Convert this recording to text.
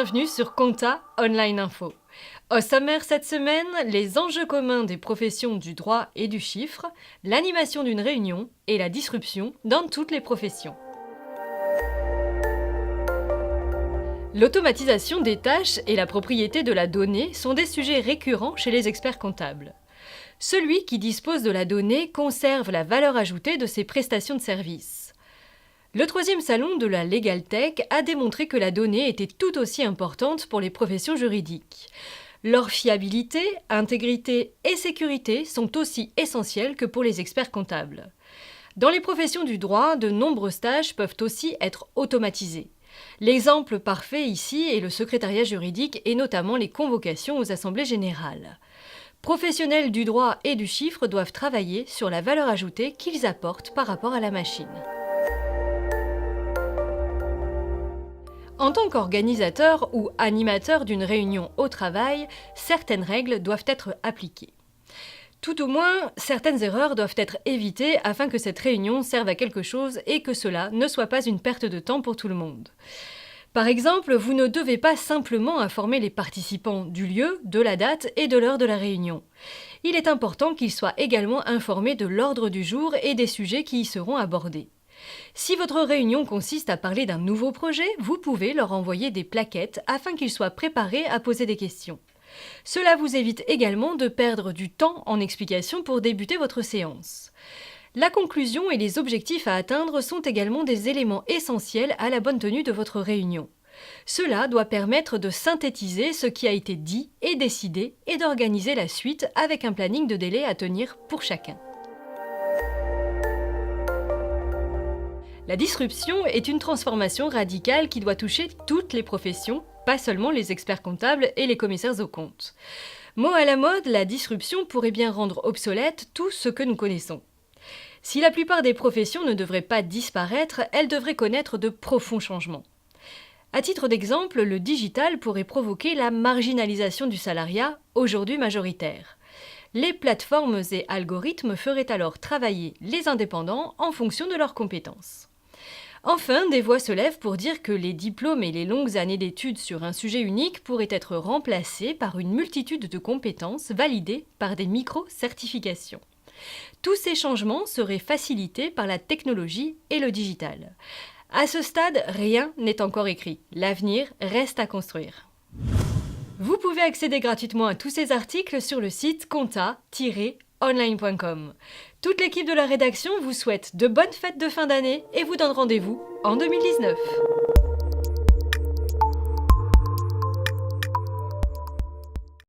bienvenue sur Compta Online Info. Au sommaire cette semaine, les enjeux communs des professions du droit et du chiffre, l'animation d'une réunion et la disruption dans toutes les professions. L'automatisation des tâches et la propriété de la donnée sont des sujets récurrents chez les experts comptables. Celui qui dispose de la donnée conserve la valeur ajoutée de ses prestations de service. Le 3e salon de la Legal Tech a démontré que la donnée était tout aussi importante pour les professions juridiques. Leur fiabilité, intégrité et sécurité sont aussi essentielles que pour les experts comptables. Dans les professions du droit, de nombreuses tâches peuvent aussi être automatisées. L'exemple parfait ici est le secrétariat juridique et notamment les convocations aux assemblées générales. Professionnels du droit et du chiffre doivent travailler sur la valeur ajoutée qu'ils apportent par rapport à la machine. En tant qu'organisateur ou animateur d'une réunion au travail, certaines règles doivent être appliquées. Tout au moins, certaines erreurs doivent être évitées afin que cette réunion serve à quelque chose et que cela ne soit pas une perte de temps pour tout le monde. Par exemple, vous ne devez pas simplement informer les participants du lieu, de la date et de l'heure de la réunion. Il est important qu'ils soient également informés de l'ordre du jour et des sujets qui y seront abordés. Si votre réunion consiste à parler d'un nouveau projet, vous pouvez leur envoyer des plaquettes afin qu'ils soient préparés à poser des questions. Cela vous évite également de perdre du temps en explications pour débuter votre séance. La conclusion et les objectifs à atteindre sont également des éléments essentiels à la bonne tenue de votre réunion. Cela doit permettre de synthétiser ce qui a été dit et décidé et d'organiser la suite avec un planning de délai à tenir pour chacun. La disruption est une transformation radicale qui doit toucher toutes les professions, pas seulement les experts comptables et les commissaires aux comptes. Mot à la mode, la disruption pourrait bien rendre obsolète tout ce que nous connaissons. Si la plupart des professions ne devraient pas disparaître, elles devraient connaître de profonds changements. À titre d'exemple, le digital pourrait provoquer la marginalisation du salariat, aujourd'hui majoritaire. Les plateformes et algorithmes feraient alors travailler les indépendants en fonction de leurs compétences. Enfin, des voix se lèvent pour dire que les diplômes et les longues années d'études sur un sujet unique pourraient être remplacés par une multitude de compétences validées par des micro-certifications. Tous ces changements seraient facilités par la technologie et le digital. À ce stade, rien n'est encore écrit. L'avenir reste à construire. Vous pouvez accéder gratuitement à tous ces articles sur le site compta-online.com. Toute l'équipe de la rédaction vous souhaite de bonnes fêtes de fin d'année et vous donne rendez-vous en 2019.